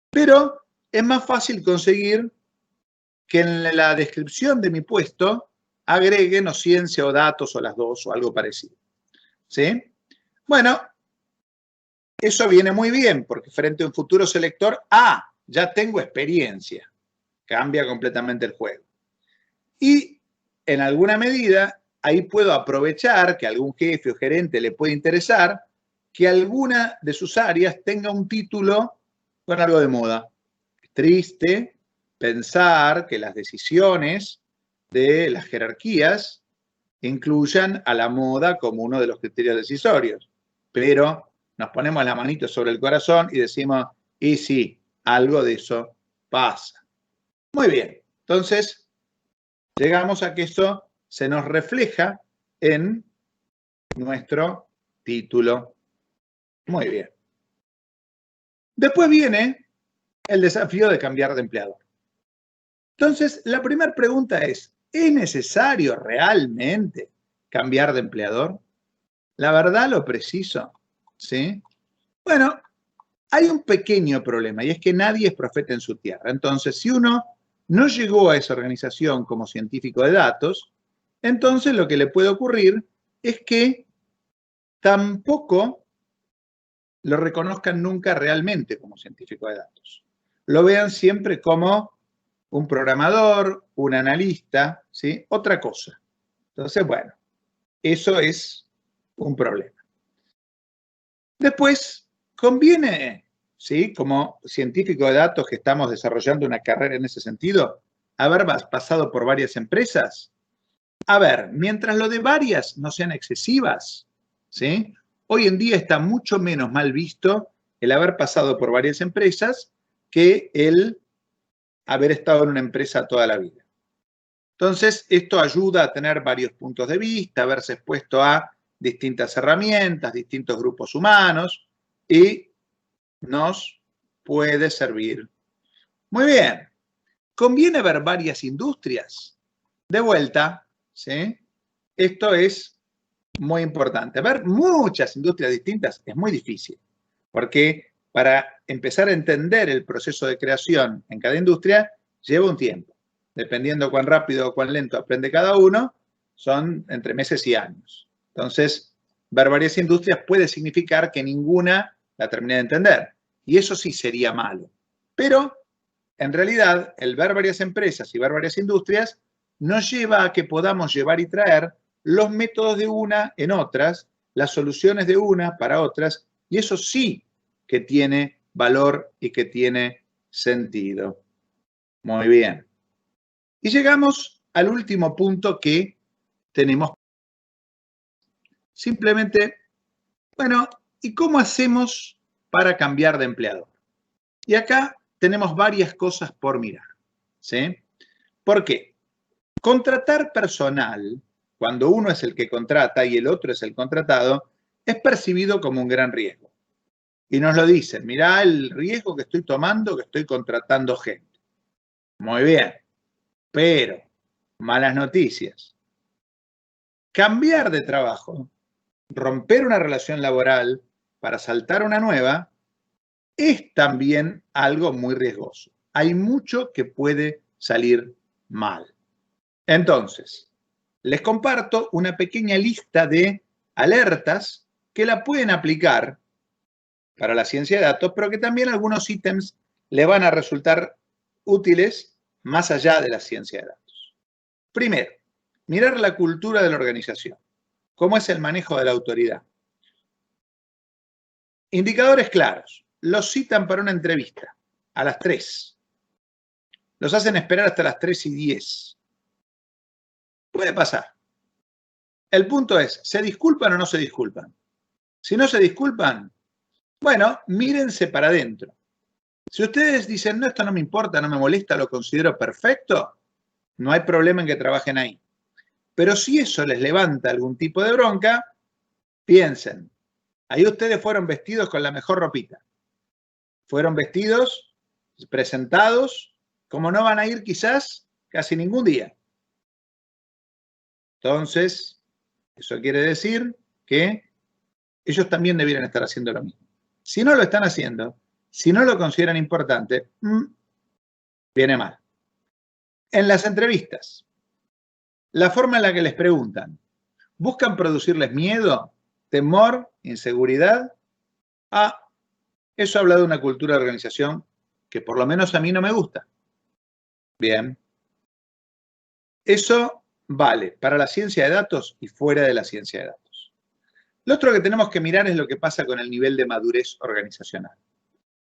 Pero es más fácil conseguir que en la descripción de mi puesto agreguen o ciencia o datos o las dos o algo parecido. ¿Sí? Bueno, eso viene muy bien porque frente a un futuro selector, ya tengo experiencia. Cambia completamente el juego. Y en alguna medida, ahí puedo aprovechar que a algún jefe o gerente le puede interesar que alguna de sus áreas tenga un título con algo de moda. Es triste pensar que las decisiones de las jerarquías incluyan a la moda como uno de los criterios decisorios. Pero nos ponemos la manito sobre el corazón y decimos, y sí, algo de eso pasa. Muy bien, entonces llegamos a que esto se nos refleja en nuestro título. Muy bien. Después viene el desafío de cambiar de empleador. Entonces, la primera pregunta es necesario realmente cambiar de empleador? ¿La verdad lo preciso? ¿Sí? Bueno, hay un pequeño problema y es que nadie es profeta en su tierra. Entonces, si uno no llegó a esa organización como científico de datos, entonces lo que le puede ocurrir es que tampoco lo reconozcan nunca realmente como científico de datos. Lo vean siempre como un programador, un analista, ¿sí? Otra cosa. Entonces, bueno, eso es un problema. Después, conviene, ¿sí?, como científico de datos que estamos desarrollando una carrera en ese sentido, haber pasado por varias empresas. A ver, mientras lo de varias no sean excesivas, ¿sí?, hoy en día está mucho menos mal visto el haber pasado por varias empresas que el haber estado en una empresa toda la vida. Entonces, esto ayuda a tener varios puntos de vista, a verse expuesto a distintas herramientas, distintos grupos humanos y nos puede servir. Muy bien. ¿Conviene ver varias industrias? De vuelta, ¿sí? Esto es muy importante. Ver muchas industrias distintas es muy difícil, porque para empezar a entender el proceso de creación en cada industria lleva un tiempo. Dependiendo cuán rápido o cuán lento aprende cada uno, son entre meses y años. Entonces, ver varias industrias puede significar que ninguna la termine de entender. Y eso sí sería malo. Pero, en realidad, el ver varias empresas y ver varias industrias nos lleva a que podamos llevar y traer los métodos de una en otras, las soluciones de una para otras, y eso sí que tiene valor y que tiene sentido. Muy bien. Y llegamos al último punto que tenemos. Simplemente, bueno, ¿y cómo hacemos para cambiar de empleador? Y acá tenemos varias cosas por mirar, ¿sí? ¿Por qué? Contratar personal, cuando uno es el que contrata y el otro es el contratado, es percibido como un gran riesgo. Y nos lo dicen, mirá el riesgo que estoy tomando, que estoy contratando gente. Muy bien, pero malas noticias. Cambiar de trabajo, romper una relación laboral para saltar una nueva, es también algo muy riesgoso. Hay mucho que puede salir mal. Entonces, les comparto una pequeña lista de alertas que la pueden aplicar para la ciencia de datos, pero que también algunos ítems le van a resultar útiles más allá de la ciencia de datos. Primero, mirar la cultura de la organización. ¿Cómo es el manejo de la autoridad? Indicadores claros. Los citan para una entrevista a las 3. Los hacen esperar hasta las 3:10. Puede pasar. El punto es, ¿se disculpan o no se disculpan? Si no se disculpan, bueno, mírense para adentro. Si ustedes dicen, no, esto no me importa, no me molesta, lo considero perfecto, no hay problema en que trabajen ahí. Pero si eso les levanta algún tipo de bronca, piensen, ahí ustedes fueron vestidos con la mejor ropita. Fueron vestidos, presentados, como no van a ir quizás casi ningún día. Entonces, eso quiere decir que ellos también debieran estar haciendo lo mismo. Si no lo están haciendo, si no lo consideran importante, viene mal. En las entrevistas, la forma en la que les preguntan, ¿buscan producirles miedo, temor, inseguridad? Eso habla de una cultura de organización que por lo menos a mí no me gusta. Bien. Eso vale para la ciencia de datos y fuera de la ciencia de datos. Lo otro que tenemos que mirar es lo que pasa con el nivel de madurez organizacional.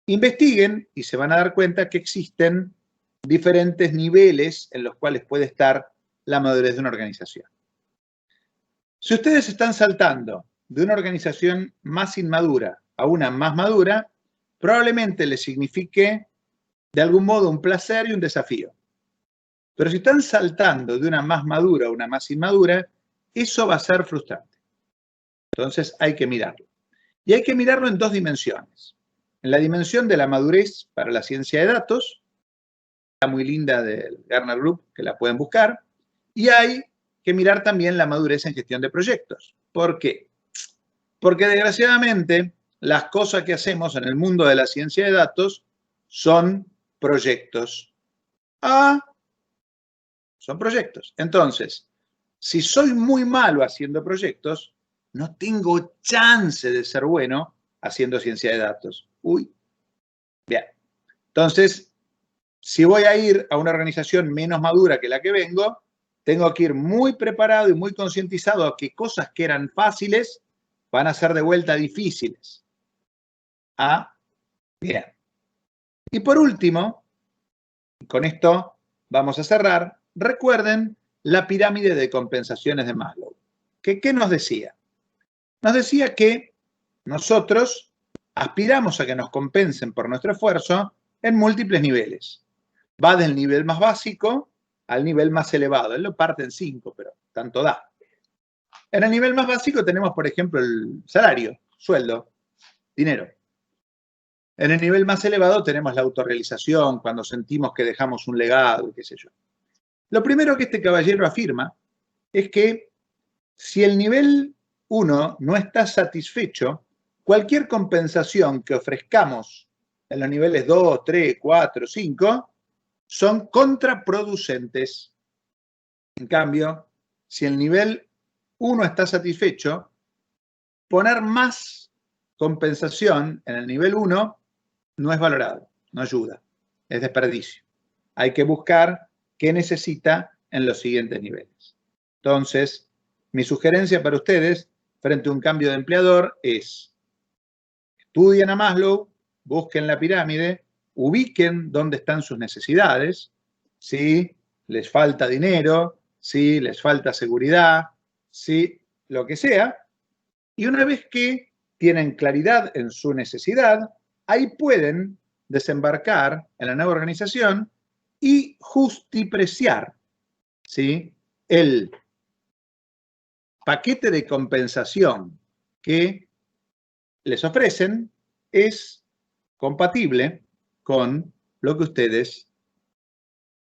Investiguen y se van a dar cuenta que existen diferentes niveles en los cuales puede estar la madurez de una organización. Si ustedes están saltando de una organización más inmadura a una más madura, probablemente les signifique de algún modo un placer y un desafío. Pero si están saltando de una más madura a una más inmadura, eso va a ser frustrante. Entonces hay que mirarlo. Y hay que mirarlo en dos dimensiones. En la dimensión de la madurez para la ciencia de datos, muy linda del Gartner Group, que la pueden buscar, y hay que mirar también la madurez en gestión de proyectos. ¿Por qué? Porque desgraciadamente las cosas que hacemos en el mundo de la ciencia de datos son proyectos. Son proyectos. Entonces, si soy muy malo haciendo proyectos, no tengo chance de ser bueno haciendo ciencia de datos. Bien. Entonces, si voy a ir a una organización menos madura que la que vengo, tengo que ir muy preparado y muy concientizado a que cosas que eran fáciles van a ser de vuelta difíciles. Bien. Y por último, con esto vamos a cerrar, recuerden la pirámide de compensaciones de Maslow. ¿Qué nos decía? Nos decía que nosotros aspiramos a que nos compensen por nuestro esfuerzo en múltiples niveles. Va del nivel más básico al nivel más elevado. Él lo parte en 5, pero tanto da. En el nivel más básico tenemos, por ejemplo, el salario, sueldo, dinero. En el nivel más elevado tenemos la autorrealización, cuando sentimos que dejamos un legado, qué sé yo. Lo primero que este caballero afirma es que si el nivel 1 no está satisfecho, cualquier compensación que ofrezcamos en los niveles 2, 3, 4, 5 son contraproducentes. En cambio, si el nivel 1 está satisfecho, poner más compensación en el nivel 1 no es valorado, no ayuda, es desperdicio. Hay que buscar qué necesita en los siguientes niveles. Entonces, mi sugerencia para ustedes frente a un cambio de empleador es: estudien a Maslow, busquen la pirámide, ubiquen dónde están sus necesidades, si les falta dinero, si les falta seguridad, si lo que sea, y una vez que tienen claridad en su necesidad, ahí pueden desembarcar en la nueva organización y justipreciar, ¿sí?, el paquete de compensación que les ofrecen es compatible con lo que ustedes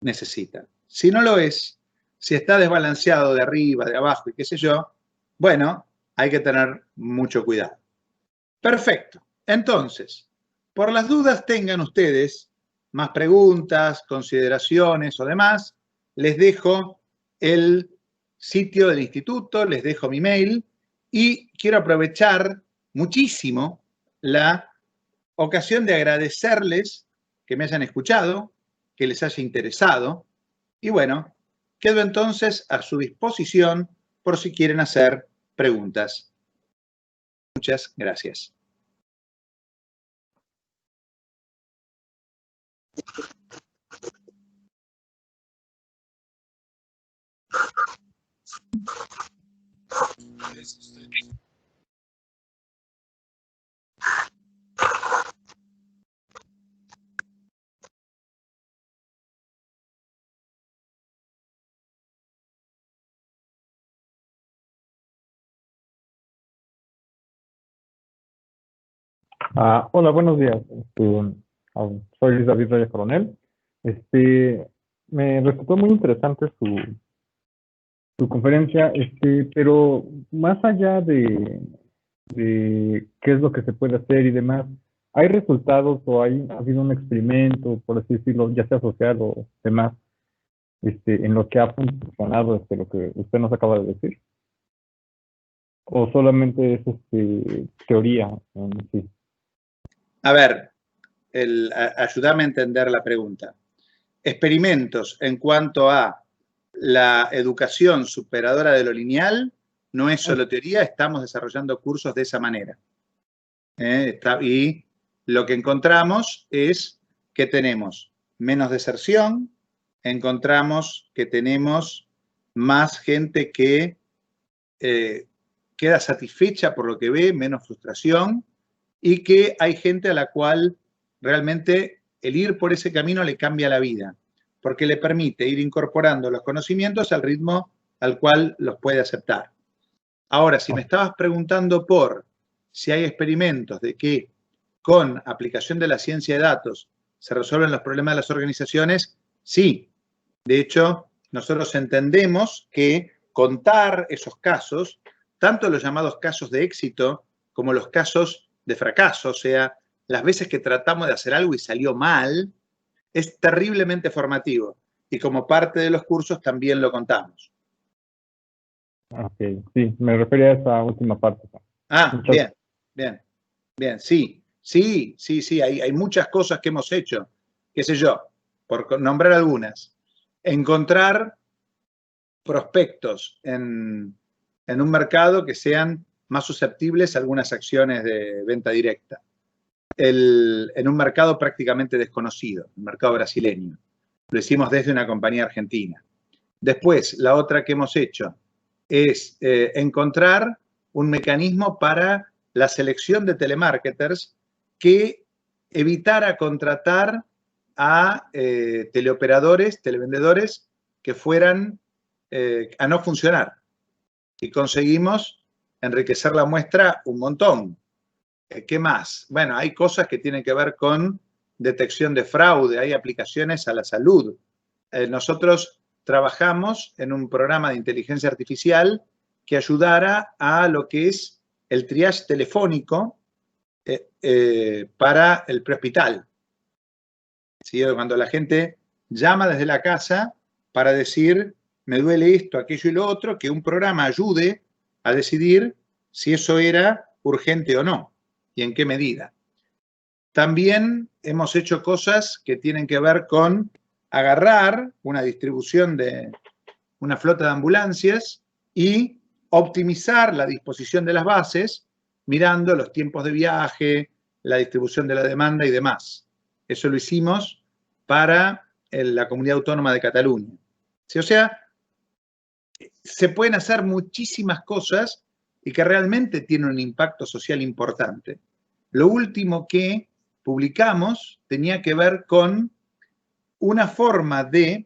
necesitan. Si no lo es, si está desbalanceado de arriba, de abajo y qué sé yo, bueno, hay que tener mucho cuidado. Perfecto. Entonces, por las dudas tengan ustedes más preguntas, consideraciones o demás, les dejo el sitio del instituto, les dejo mi mail y quiero aprovechar muchísimo la ocasión de agradecerles que me hayan escuchado, que les haya interesado y bueno, quedo entonces a su disposición por si quieren hacer preguntas. Muchas gracias. Hola, buenos días. Soy David Reyes Coronel. Me resultó muy interesante su conferencia, pero más allá de qué es lo que se puede hacer y demás, ¿hay resultados o ha habido un experimento, por así decirlo, ya sea social o demás, en lo que ha funcionado lo que usted nos acaba de decir? ¿O solamente es teoría en sí? A ver, ayúdame a entender la pregunta. Experimentos en cuanto a la educación superadora de lo lineal no es solo teoría, estamos desarrollando cursos de esa manera. Y lo que encontramos es que tenemos menos deserción, encontramos que tenemos más gente que queda satisfecha por lo que ve, menos frustración, y que hay gente a la cual realmente el ir por ese camino le cambia la vida, porque le permite ir incorporando los conocimientos al ritmo al cual los puede aceptar. Ahora, si me estabas preguntando por si hay experimentos de que con aplicación de la ciencia de datos se resuelven los problemas de las organizaciones, sí. De hecho, nosotros entendemos que contar esos casos, tanto los llamados casos de éxito como los casos de fracaso, o sea, las veces que tratamos de hacer algo y salió mal, es terriblemente formativo. Y como parte de los cursos también lo contamos. Ok, sí, me refería a esa última parte. Bien, bien, bien, sí, hay muchas cosas que hemos hecho, qué sé yo, por nombrar algunas. Encontrar prospectos en un mercado que sean más susceptibles a algunas acciones de venta directa. En un mercado prácticamente desconocido, el mercado brasileño. Lo hicimos desde una compañía argentina. Después, la otra que hemos hecho es encontrar un mecanismo para la selección de telemarketers que evitara contratar a teleoperadores, televendedores que fueran a no funcionar. Y conseguimos enriquecer la muestra un montón. ¿Qué más? Bueno, hay cosas que tienen que ver con detección de fraude, hay aplicaciones a la salud. Nosotros trabajamos en un programa de inteligencia artificial que ayudara a lo que es el triage telefónico para el prehospital. ¿Sí? Cuando la gente llama desde la casa para decir, me duele esto, aquello y lo otro, que un programa ayude a decidir si eso era urgente o no y en qué medida. También hemos hecho cosas que tienen que ver con agarrar una distribución de una flota de ambulancias y optimizar la disposición de las bases mirando los tiempos de viaje, la distribución de la demanda y demás. Eso lo hicimos para la Comunidad Autónoma de Cataluña. ¿Sí? O sea, se pueden hacer muchísimas cosas y que realmente tienen un impacto social importante. Lo último que publicamos tenía que ver con una forma de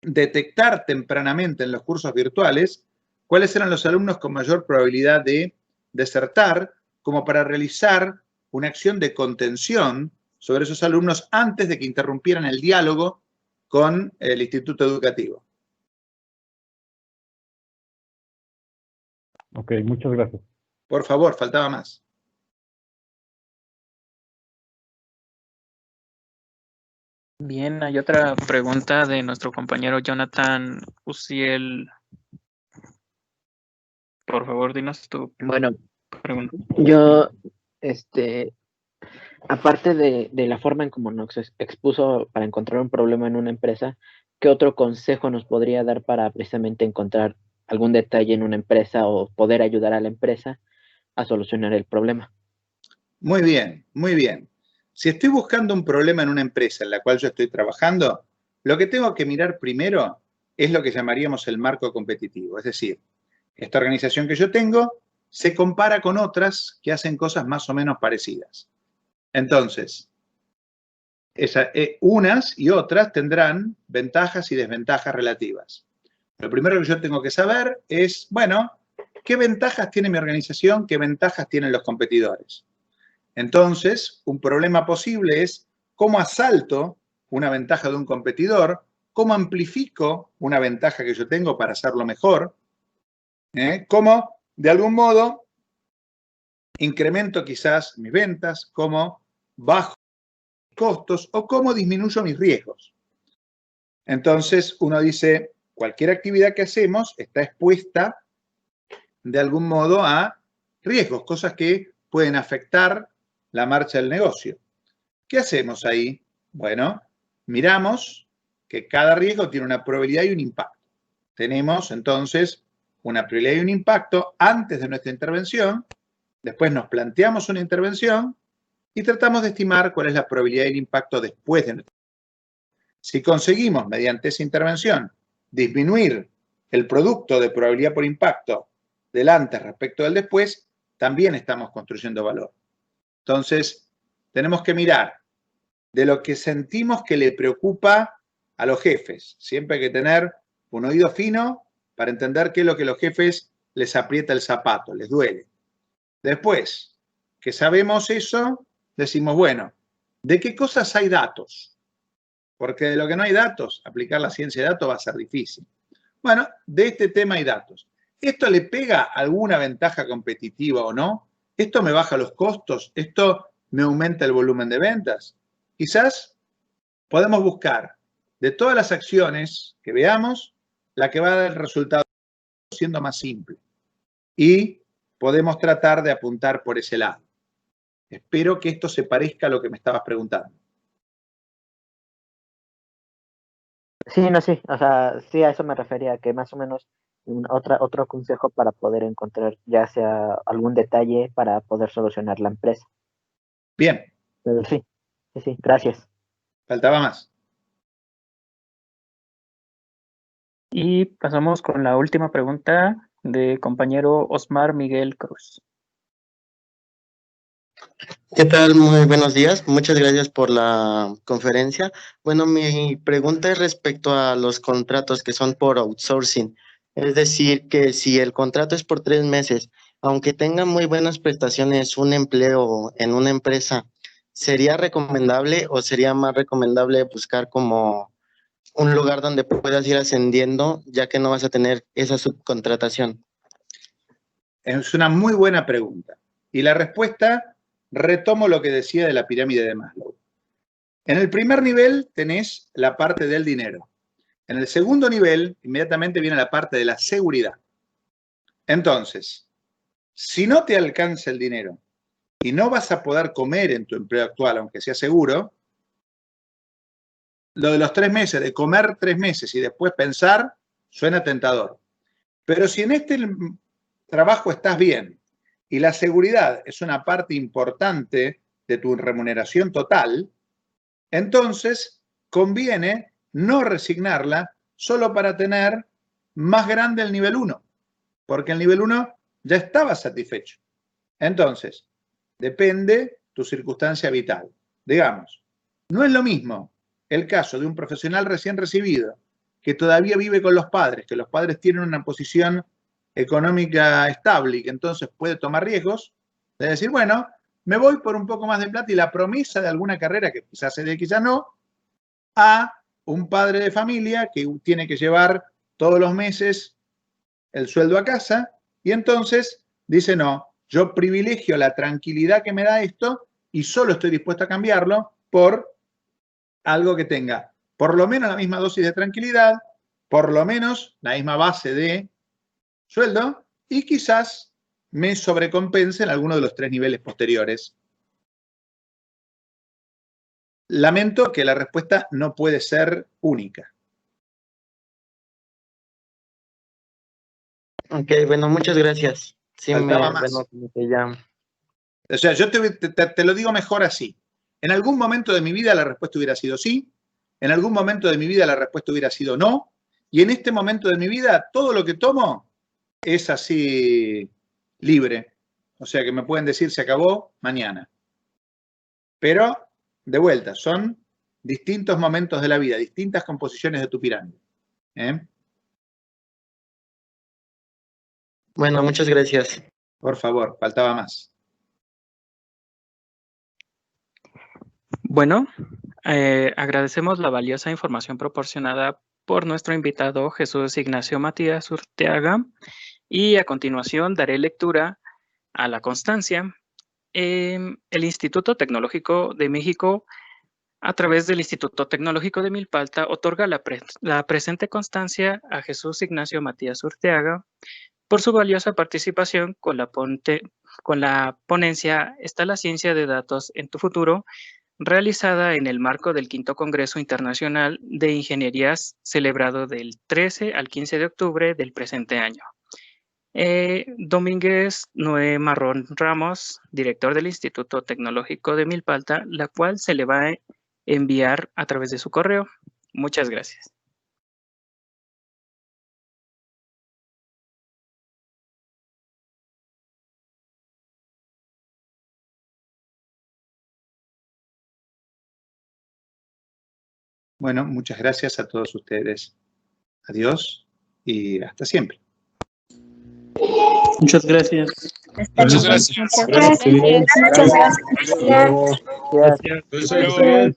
detectar tempranamente en los cursos virtuales cuáles eran los alumnos con mayor probabilidad de desertar, como para realizar una acción de contención sobre esos alumnos antes de que interrumpieran el diálogo con el instituto educativo. Ok, muchas gracias. Por favor, faltaba más. Bien, hay otra pregunta de nuestro compañero Jonathan Uciel. Por favor, dinos tu Bueno, pregunta. yo, aparte de la forma en cómo nos expuso para encontrar un problema en una empresa, ¿qué otro consejo nos podría dar para precisamente encontrar algún detalle en una empresa o poder ayudar a la empresa a solucionar el problema? Muy bien, muy bien. Si estoy buscando un problema en una empresa en la cual yo estoy trabajando, lo que tengo que mirar primero es lo que llamaríamos el marco competitivo. Es decir, esta organización que yo tengo se compara con otras que hacen cosas más o menos parecidas. Entonces, unas y otras tendrán ventajas y desventajas relativas. Lo primero que yo tengo que saber es, bueno, ¿qué ventajas tiene mi organización? ¿Qué ventajas tienen los competidores? Entonces, un problema posible es cómo asalto una ventaja de un competidor, cómo amplifico una ventaja que yo tengo para hacerlo mejor, cómo, de algún modo, incremento quizás mis ventas, cómo bajo mis costos o cómo disminuyo mis riesgos. Entonces, uno dice, cualquier actividad que hacemos está expuesta de algún modo a riesgos, cosas que pueden afectar la marcha del negocio. ¿Qué hacemos ahí? Bueno, miramos que cada riesgo tiene una probabilidad y un impacto. Tenemos entonces una probabilidad y un impacto antes de nuestra intervención, después nos planteamos una intervención y tratamos de estimar cuál es la probabilidad y el impacto después de nuestra intervención. Si conseguimos, mediante esa intervención, disminuir el producto de probabilidad por impacto del antes respecto del después, también estamos construyendo valor. Entonces, tenemos que mirar de lo que sentimos que le preocupa a los jefes. Siempre hay que tener un oído fino para entender qué es lo que a los jefes les aprieta el zapato, les duele. Después, que sabemos eso, decimos, bueno, ¿de qué cosas hay datos? Porque de lo que no hay datos, aplicar la ciencia de datos va a ser difícil. Bueno, de este tema hay datos. ¿Esto le pega alguna ventaja competitiva o no? ¿Esto me baja los costos? ¿Esto me aumenta el volumen de ventas? Quizás podemos buscar de todas las acciones que veamos, la que va a dar el resultado siendo más simple. Y podemos tratar de apuntar por ese lado. Espero que esto se parezca a lo que me estabas preguntando. Sí, no, sí, o sea, sí, a eso me refería, que más o menos otro consejo para poder encontrar ya sea algún detalle para poder solucionar la empresa. Bien. Pero sí, gracias. Faltaba más. Y pasamos con la última pregunta de compañero Osmar Miguel Cruz. ¿Qué tal? Muy buenos días. Muchas gracias por la conferencia. Bueno, mi pregunta es respecto a los contratos que son por outsourcing. Es decir, que si el contrato es por 3 meses, aunque tenga muy buenas prestaciones, un empleo en una empresa, ¿sería recomendable o sería más recomendable buscar como un lugar donde puedas ir ascendiendo, ya que no vas a tener esa subcontratación? Es una muy buena pregunta. Y la respuesta, retomo lo que decía de la pirámide de Maslow. En el primer nivel tenés la parte del dinero. En el segundo nivel, inmediatamente viene la parte de la seguridad. Entonces, si no te alcanza el dinero y no vas a poder comer en tu empleo actual, aunque sea seguro, lo de los 3 meses, de comer 3 meses y después pensar, suena tentador. Pero si en este trabajo estás bien y la seguridad es una parte importante de tu remuneración total, entonces conviene no resignarla solo para tener más grande el nivel 1, porque el nivel 1 ya estaba satisfecho. Entonces, depende tu circunstancia vital. Digamos, no es lo mismo el caso de un profesional recién recibido que todavía vive con los padres, que los padres tienen una posición económica estable y que entonces puede tomar riesgos, de decir, bueno, me voy por un poco más de plata y la promesa de alguna carrera que quizás se dé, quizás no, a un padre de familia que tiene que llevar todos los meses el sueldo a casa y entonces dice, no, yo privilegio la tranquilidad que me da esto y solo estoy dispuesto a cambiarlo por algo que tenga por lo menos la misma dosis de tranquilidad, por lo menos la misma base de sueldo y quizás me sobrecompense en alguno de los 3 niveles posteriores. Lamento que la respuesta no puede ser única. Ok, bueno, muchas gracias. Sí, Faltaba más. bueno, como que ya. O sea, yo te lo digo mejor así. En algún momento de mi vida la respuesta hubiera sido sí, en algún momento de mi vida la respuesta hubiera sido no, y en este momento de mi vida todo lo que tomo es así libre. O sea que me pueden decir se acabó mañana. Pero, de vuelta, son distintos momentos de la vida, distintas composiciones de tu pirámide. Bueno, muchas gracias. Por favor, faltaba más. Bueno, agradecemos la valiosa información proporcionada por nuestro invitado Jesús Ignacio Matías Urteaga y a continuación daré lectura a la constancia. El Instituto Tecnológico de México, a través del Instituto Tecnológico de Milpalta, otorga la presente constancia a Jesús Ignacio Matías Urteaga por su valiosa participación con la ponencia ¿Está la ciencia de datos en tu futuro?, realizada en el marco del V Congreso Internacional de Ingenierías, celebrado del 13 al 15 de octubre del presente año. Domínguez Noé Marrón Ramos, director del Instituto Tecnológico de Milpalta, la cual se le va a enviar a través de su correo. Muchas gracias. Bueno, muchas gracias a todos ustedes. Adiós y hasta siempre. Muchas gracias. Muchas gracias. Gracias. Muchas gracias. Gracias. Gracias.